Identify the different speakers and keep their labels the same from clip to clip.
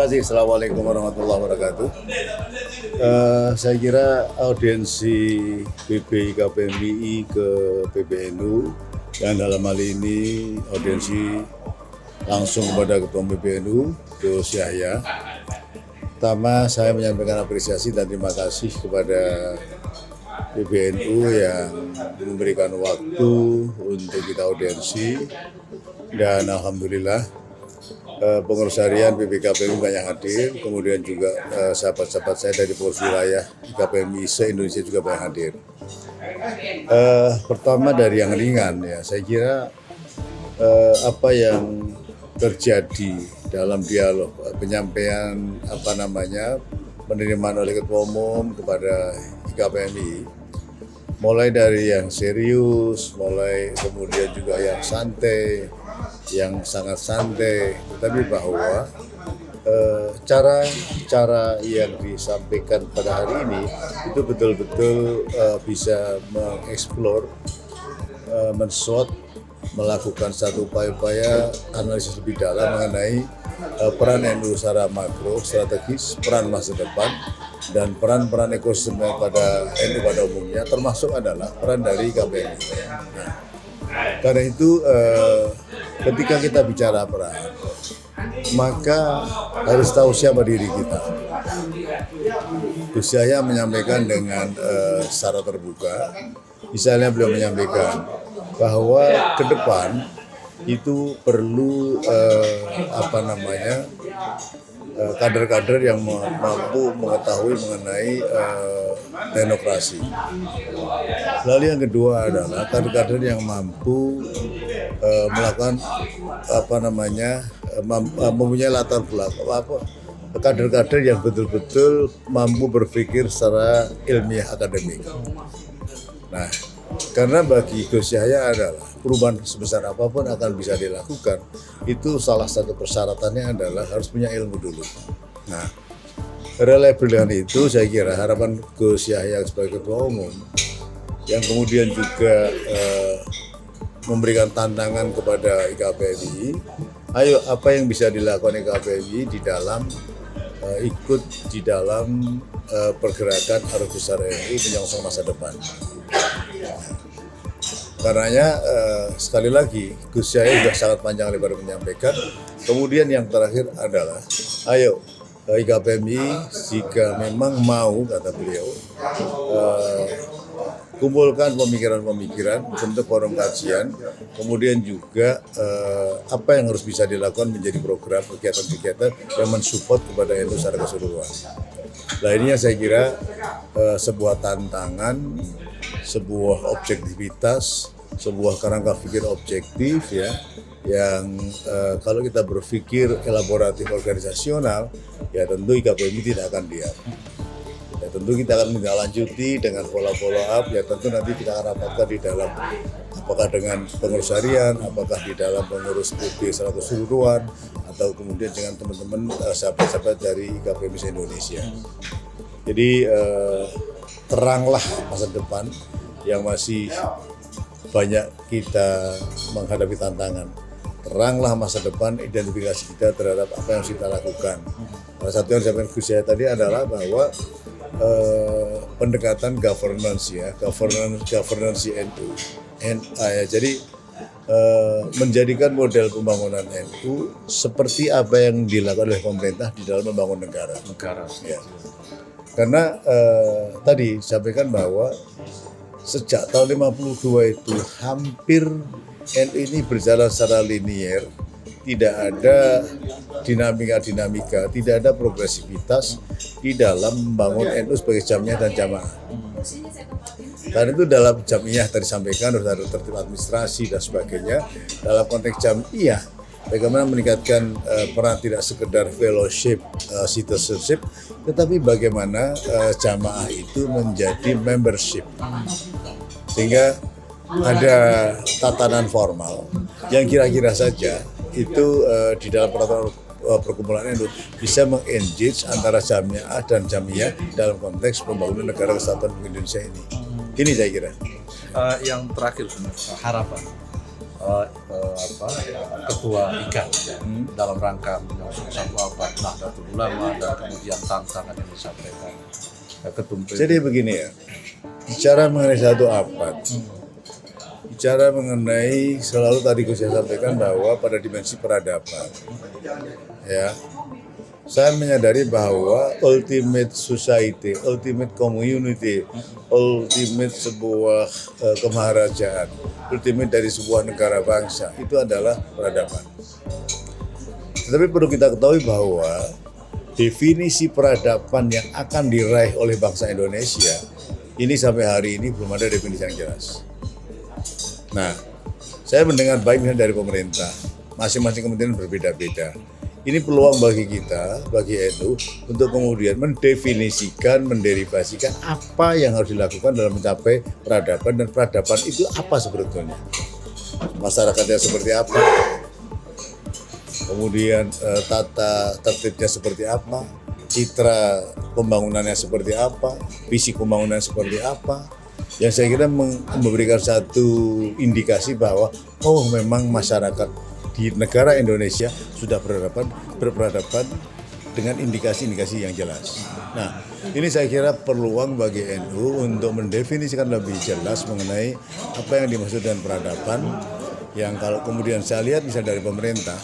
Speaker 1: kasih. Assalamualaikum warahmatullahi wabarakatuh. Saya kira audiensi BPIKBMI ke PBNU dan dalam hal ini audiensi langsung kepada Ketua PBNU, Gus Yahya. Pertama, saya menyampaikan apresiasi dan terima kasih kepada PBNU yang memberikan waktu untuk kita audiensi, dan alhamdulillah pengurus harian BPIKBMI banyak hadir, kemudian juga sahabat-sahabat saya dari pengurus wilayah IKBMI se-Indonesia juga banyak hadir. Pertama dari yang ringan ya, saya kira apa yang terjadi dalam dialog penyampaian penerimaan oleh Ketua Umum kepada IKBMI, mulai dari yang serius, mulai kemudian juga yang santai, yang sangat santai, tetapi bahwa cara yang disampaikan pada hari ini itu betul-betul bisa mengeksplor, mensort, melakukan satu upaya-upaya analisis lebih dalam mengenai peran NU secara makro, strategis, peran masa depan, dan peran-peran ekosistem pada NU pada umumnya, termasuk adalah peran dari IKBMI. Nah, karena itu ketika kita bicara peran, maka harus tahu siapa diri kita. Gus Yahya menyampaikan dengan secara terbuka, misalnya beliau menyampaikan bahwa ke depan itu perlu kader-kader yang mampu mengetahui mengenai teknokrasi. Lalu yang kedua adalah kader-kader yang mampu melakukan mempunyai latar belakang, kader-kader yang betul-betul mampu berpikir secara ilmiah akademik. Nah, karena bagi Gus Yahya adalah perubahan sebesar apapun akan bisa dilakukan, itu salah satu persyaratannya adalah harus punya ilmu dulu. Nah, reliable dengan itu saya kira harapan Gus Yahya sebagai Ketua Umum yang kemudian juga memberikan tantangan kepada IKBMI, ayo apa yang bisa dilakukan IKBMI di dalam ikut di dalam pergerakan arus besar NU menyongsong masa depan. Karenanya sekali lagi Gus Yahya sudah sangat panjang lebar menyampaikan. Kemudian yang terakhir adalah ayo IKBMI jika memang mau, kata beliau, kumpulkan pemikiran-pemikiran, bentuk forum kajian, kemudian juga apa yang harus bisa dilakukan menjadi program kegiatan-kegiatan yang mensupport kepada NU secara keseluruhan. Nah, ini yang saya kira sebuah tantangan, sebuah objektivitas, sebuah kerangka pikir objektif ya, yang kalau kita berpikir elaboratif organisasional, ya tentu IKBMI tidak akan diam. Ya tentu kita akan menindaklanjuti dengan follow up, ya tentu nanti kita akan rapatkan di dalam, apakah dengan pengurus harian, apakah di dalam pengurus BPI secara keseluruhan, atau kemudian dengan teman-teman sahabat-sahabat dari IKBMI se-Indonesia. Jadi teranglah masa depan yang masih banyak kita menghadapi tantangan. Teranglah masa depan identifikasi kita terhadap apa yang harus kita lakukan. Salah satu yang disampaikan Gus Yahya tadi adalah bahwa pendekatan governance ya, governance NU. Jadi menjadikan model pembangunan NU seperti apa yang dilakukan oleh pemerintah di dalam membangun negara. Ya. Karena tadi disampaikan bahwa sejak tahun 52 itu hampir NU ini berjalan secara linier, tidak ada dinamika, tidak ada progresivitas di dalam membangun NU sebagai jamiah dan jamaah. Karena itu dalam jamiah tadi sampaikan harus ada tertib administrasi dan sebagainya. Dalam konteks jamiah, bagaimana meningkatkan peran tidak sekedar fellowship, citizenship, tetapi bagaimana jamaah itu menjadi membership. Sehingga ada tatanan formal yang kira-kira saja itu di dalam peraturan perkumpulan NU bisa meng-engage antara jamiah dan jamiah dalam konteks pembangunan negara kesatuan Indonesia ini. Ini saya kira.
Speaker 2: Yang terakhir harapan. ketua IKAN dalam rangka menyusun satu abad Nahdlatul Ulama dan kemudian tantangan yang disampaikan Ketum PBB.
Speaker 1: Jadi begini ya, bicara mengenai satu abad, bicara mengenai selalu tadi saya sampaikan bahwa pada dimensi peradaban, ya, saya menyadari bahwa ultimate society, ultimate community, ultimate sebuah kemaharajaan, ultimate dari sebuah negara bangsa itu adalah peradaban. Tetapi perlu kita ketahui bahwa definisi peradaban yang akan diraih oleh bangsa Indonesia ini sampai hari ini belum ada definisi yang jelas. Nah, saya mendengar baik dari pemerintah, masing-masing kementerian berbeda-beda. Ini peluang bagi kita, bagi NU, untuk kemudian mendefinisikan, menderivasikan apa yang harus dilakukan dalam mencapai peradaban, dan peradaban itu apa sebetulnya. Masyarakatnya seperti apa, kemudian tata tertibnya seperti apa, citra pembangunannya seperti apa, visi pembangunan seperti apa, yang saya kira memberikan satu indikasi bahwa memang masyarakat di negara Indonesia sudah berperadaban dengan indikasi-indikasi yang jelas. Nah, ini saya kira peluang bagi NU untuk mendefinisikan lebih jelas mengenai apa yang dimaksud dengan peradaban, yang kalau kemudian saya lihat misalnya dari pemerintah,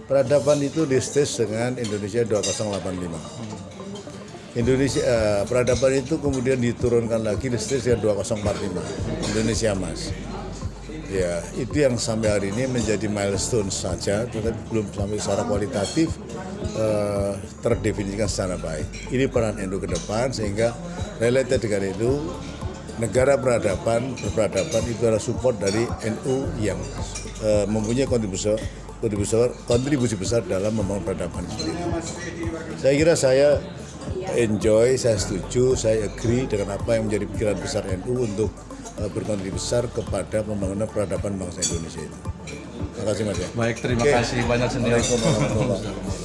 Speaker 1: peradaban itu distis dengan Indonesia 2085. Peradaban itu kemudian diturunkan lagi distis dengan 2045, Indonesia Emas. Ya, itu yang sampai hari ini menjadi milestone saja, tetapi belum sampai secara kualitatif terdefinisikan secara baik. Ini peran NU ke depan, sehingga related dengan itu, negara berperadaban itu adalah support dari NU yang mempunyai kontribusi besar dalam membangun peradaban sendiri. Saya kira saya enjoy, saya setuju, saya agree dengan apa yang menjadi pikiran besar NU untuk berkontribusi besar kepada pembangunan peradaban bangsa Indonesia itu. Terima kasih Mas ya.
Speaker 2: Baik, terima kasih banyak senior.
Speaker 1: Waalaikumsalam warahmatullahi wabarakatuh.